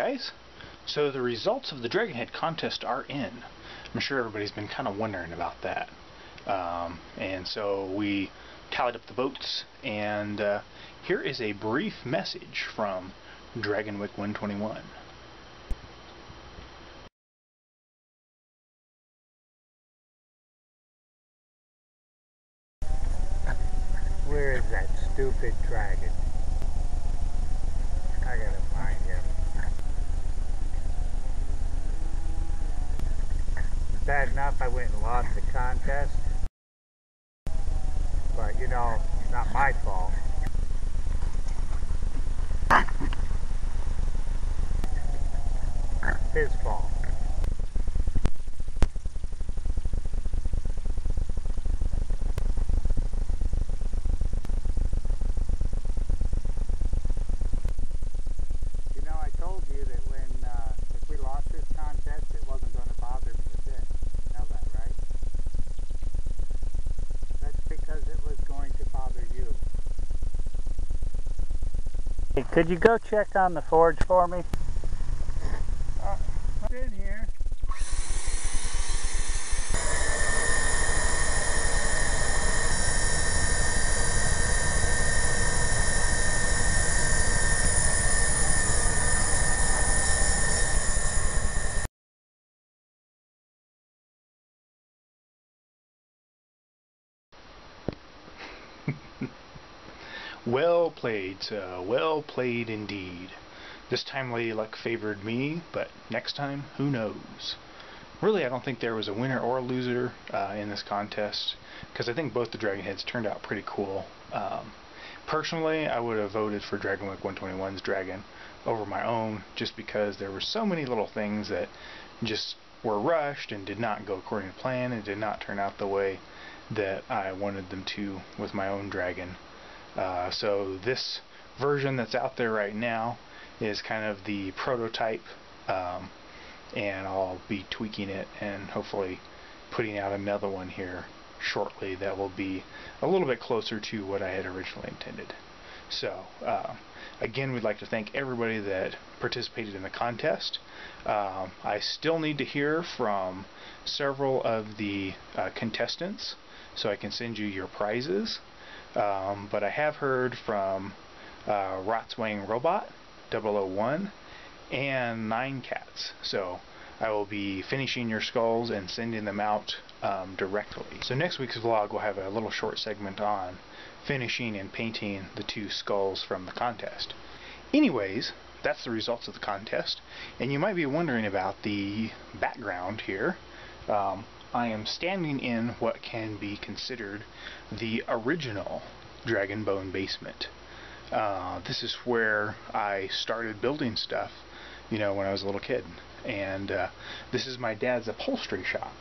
guys, so the results of the Dragonhead contest are in. I'm sure everybody's been kind of wondering about that. And so we tallied up the votes, and here is a brief message from Dragonwick 121. Where is that stupid dragon? I gotta find him. It's bad enough I went and lost the contest, but you know, it's not my fault. It's his fault. Could you go check on the forge for me? I'm in here. Well played, sir. Well played indeed. This time Lady Luck favored me, but next time, who knows? Really, I don't think there was a winner or a loser in this contest, because I think both the Dragonheads turned out pretty cool. Personally, I would have voted for Dragonwick 121's Dragon over my own, just because there were so many little things that just were rushed and did not go according to plan and did not turn out the way that I wanted them to with my own dragon. So this version that's out there right now is kind of the prototype, and I'll be tweaking it and hopefully putting out another one here shortly that will be a little bit closer to what I had originally intended. So again, we'd like to thank everybody that participated in the contest. I still need to hear from several of the contestants so I can send you your prizes. But I have heard from Rotswang Robot 001 and 9 Cats, so I will be finishing your skulls and sending them out directly. So next week's vlog will have a little short segment on finishing and painting the 2 skulls from the contest. Anyways, that's the results of the contest, and you might be wondering about the background here. I am standing in what can be considered the original DragonBone basement. This is where I started building stuff, you know, when I was a little kid. And this is my dad's upholstery shop.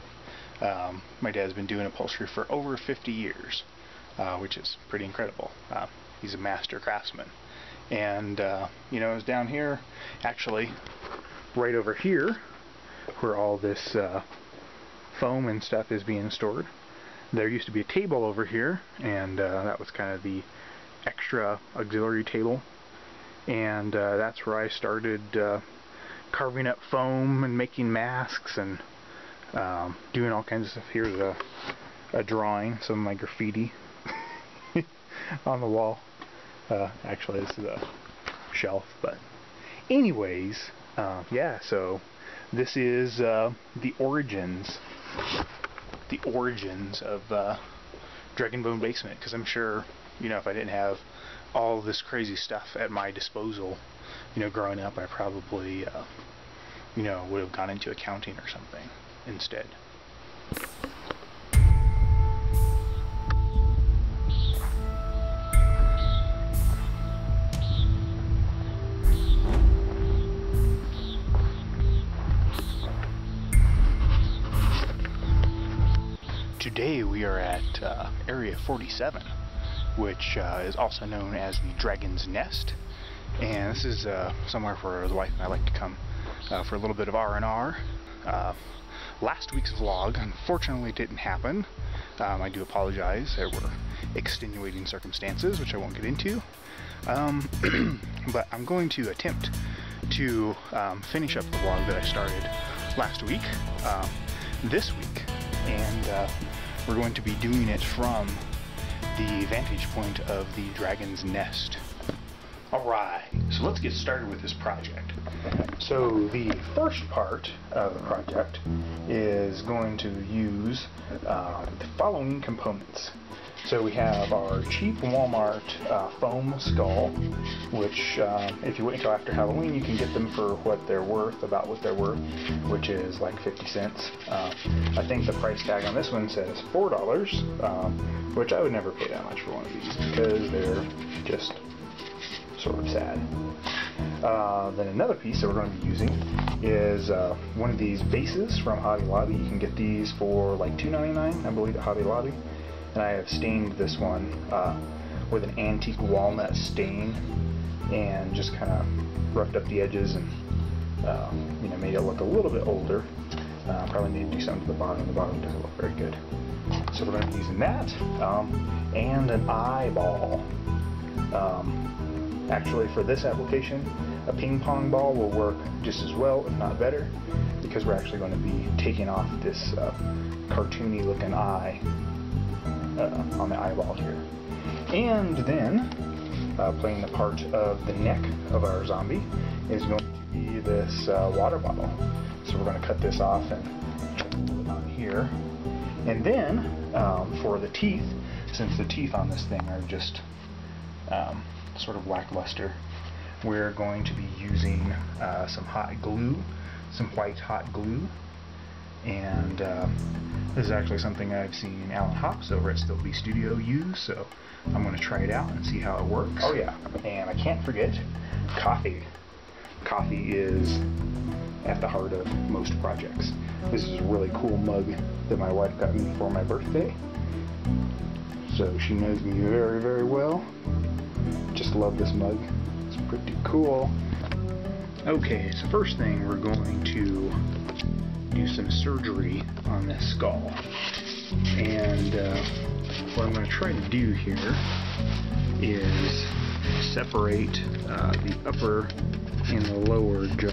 My dad's been doing upholstery for over 50 years, which is pretty incredible. He's a master craftsman. And, you know, it was down here, actually, right over here, where all this foam and stuff is being stored. There used to be a table over here, and that was kind of the extra auxiliary table, and that's where I started carving up foam and making masks and doing all kinds of stuff. Here's a drawing, some of my graffiti on the wall. Actually, this is a shelf, but anyways, yeah, so this is the origins of DragonBone basement, because I'm sure, you know, if I didn't have all this crazy stuff at my disposal, you know, growing up, I probably, you know, would have gone into accounting or something instead. Today we are at Area 47, which is also known as the Dragon's Nest, and this is somewhere where the wife and I like to come for a little bit of R&R. Last week's vlog unfortunately didn't happen. I do apologize. There were extenuating circumstances, which I won't get into. But I'm going to attempt to finish up the vlog that I started last week, this week, and we're going to be doing it from the vantage point of the dragon's nest. Alright, so let's get started with this project. So the first part of the project is going to use the following components. So we have our cheap Walmart foam skull, which if you wait until after Halloween you can get them for what they're worth, about what they're worth, which is like 50 cents. I think the price tag on this one says $4, which I would never pay that much for one of these because they're just sort of sad. Then another piece that we're going to be using is one of these bases from Hobby Lobby. You can get these for like $2.99, I believe, at Hobby Lobby. And I have stained this one with an antique walnut stain and just kind of roughed up the edges and you know, made it look a little bit older. Probably need to do something to the bottom. The bottom doesn't look very good. So we're going to be using that and an eyeball. Actually, for this application, a ping pong ball will work just as well, if not better, because we're actually going to be taking off this cartoony looking eye on the eyeball here. And then, playing the part of the neck of our zombie is going to be this water bottle. So we're going to cut this off and put it on here. And then, for the teeth, since the teeth on this thing are just sort of lackluster, we're going to be using some hot glue, some white hot glue. And this is actually something I've seen Alan Hops over at Still B Studio use, so I'm going to try it out and see how it works. Oh yeah, and I can't forget coffee. Coffee is at the heart of most projects. This is a really cool mug that my wife got me for my birthday, so she knows me very, very well. Just love this mug. It's pretty cool. Okay, so first thing, we're going to do some surgery on this skull. And what I'm going to try to do here is separate the upper and the lower jaw.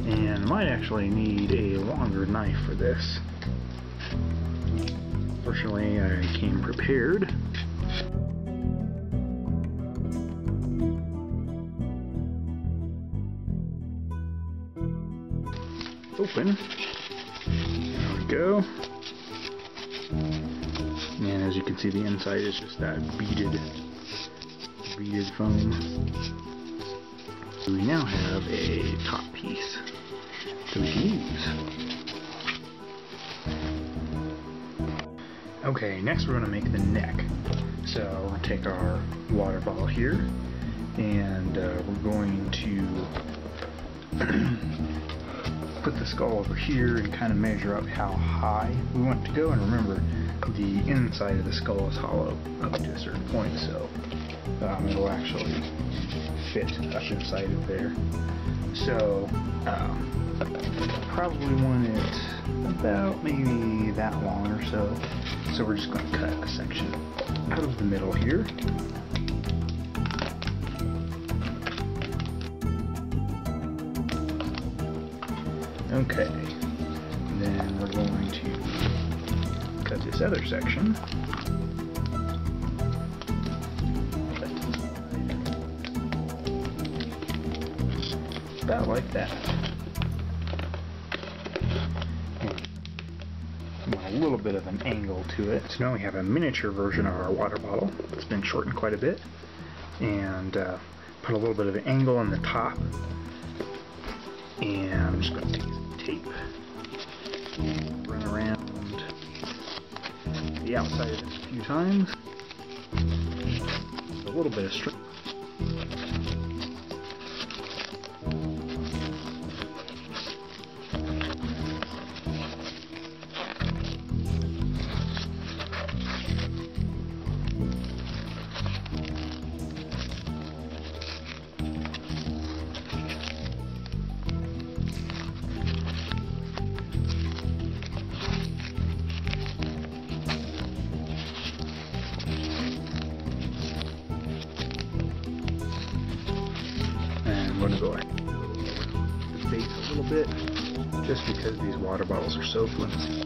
And I might actually need a longer knife for this. Fortunately, I came prepared. Open. There we go. And as you can see, the inside is just that beaded foam. So we now have a top piece that we can use. Okay, next we're going to make the neck. So we're going to take our water bottle here, and we're going to put the skull over here and kind of measure up how high we want it to go. And remember, the inside of the skull is hollow up to a certain point, so it'll actually fit up inside of there. So probably want it about maybe that long or so. So we're just going to cut a section out of the middle here. Okay, then we're going to cut this other section. About like that. A little bit of an angle to it. So now we have a miniature version of our water bottle. It's been shortened quite a bit. And put a little bit of an angle on the top. And I'm just going to take some tape, run around the outside of this a few times, a little bit of string. base a little bit, just because these water bottles are so flimsy.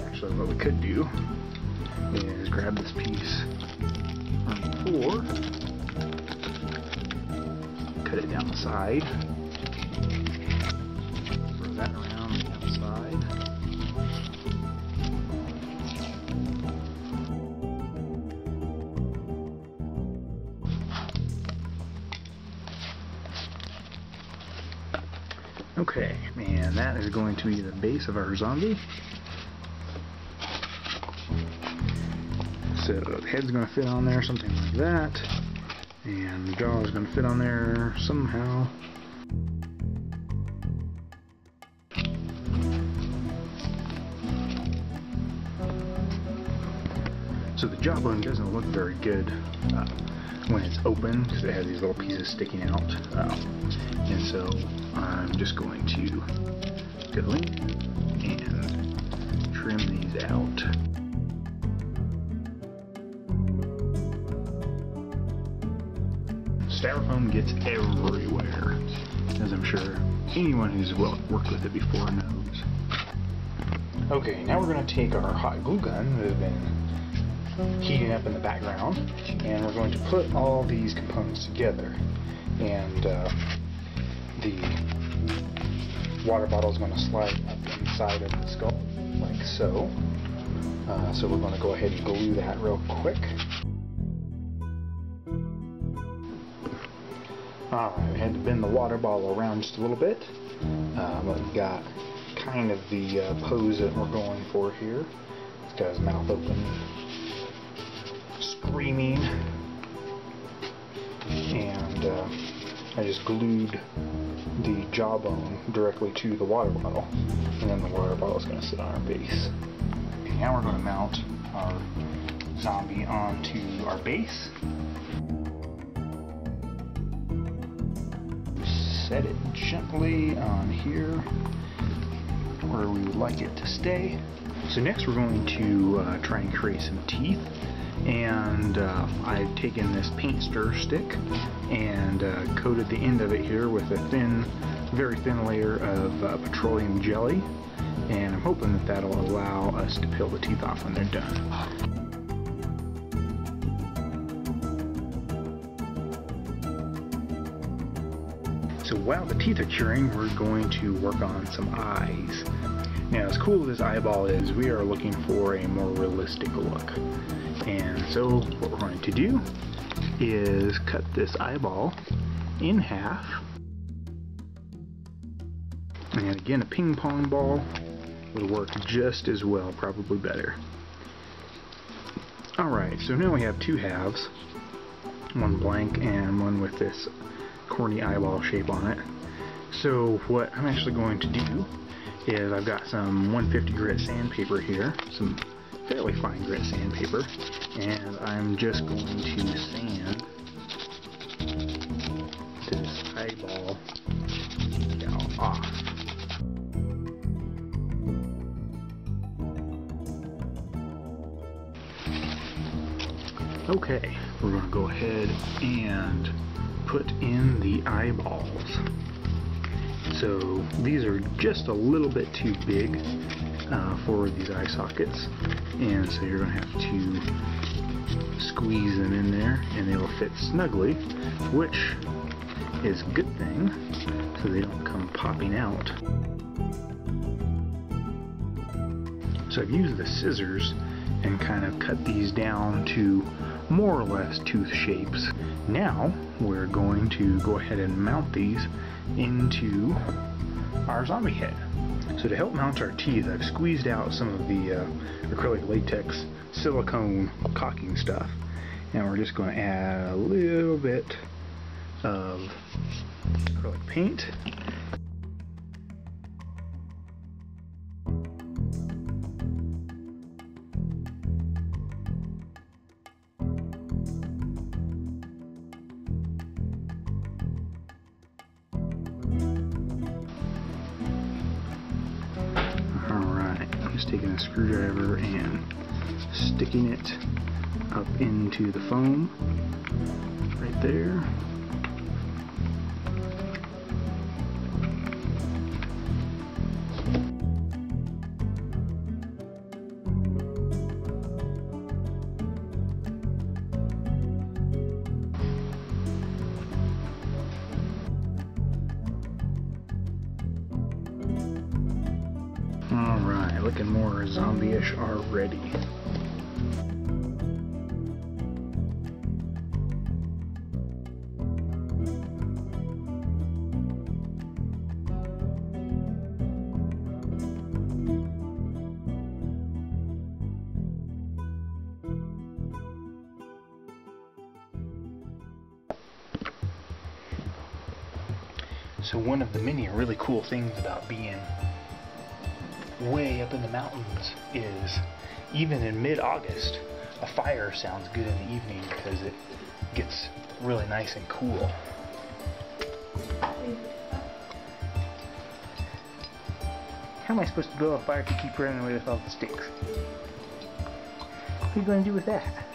Actually, what we could do is grab this piece from the floor, cut it down the side, throw that around the outside. Okay, and that is going to be the base of our zombie. So the head's going to fit on there, something like that, and the jaw is going to fit on there somehow. So the jawbone doesn't look very good when it's open, because it has these little pieces sticking out, and so I'm just going to go in and trim these out. Styrofoam gets everywhere, as I'm sure anyone who's worked with it before knows. Okay, now we're going to take our hot glue gun that has been heating up in the background, and we're going to put all these components together. And the water bottle is going to slide up inside of the skull, like so. So we're going to go ahead and glue that real quick. Alright, I had to bend the water bottle around just a little bit, but we've got kind of the pose that we're going for here. He's got his mouth open, screaming, and I just glued the jawbone directly to the water bottle, and then the water bottle is going to sit on our base. Okay, now we're going to mount our zombie onto our base. Set it gently on here where we would like it to stay. So next we're going to try and create some teeth, and I've taken this paint stir stick and coated the end of it here with a thin, very thin layer of petroleum jelly, and I'm hoping that that'll allow us to peel the teeth off when they're done. So while the teeth are curing, we're going to work on some eyes. Now, as cool as this eyeball is, we are looking for a more realistic look. And so what we're going to do is cut this eyeball in half. And again, a ping pong ball would work just as well, probably better. Alright, so now we have two halves, one blank and one with this corny eyeball shape on it. So what I'm actually going to do is I've got some 150 grit sandpaper here, some fairly fine grit sandpaper, and I'm just going to sand this eyeball off. Okay, we're going to go ahead and put in the eyeballs. So these are just a little bit too big for these eye sockets, and so you're going to have to squeeze them in there and they will fit snugly, which is a good thing, so they don't come popping out. So I've used the scissors and kind of cut these down to more or less tooth shapes. Now we're going to go ahead and mount these into our zombie head. So to help mount our teeth, I've squeezed out some of the acrylic latex silicone caulking stuff, and we're just going to add a little bit of acrylic paint. Just taking a screwdriver and sticking it up into the foam right there. looking more zombie-ish already. So one of the many really cool things about being way up in the mountains is even in mid-August, a fire sounds good in the evening because it gets really nice and cool. How am I supposed to build a fire to keep running away with all the sticks? What are you going to do with that?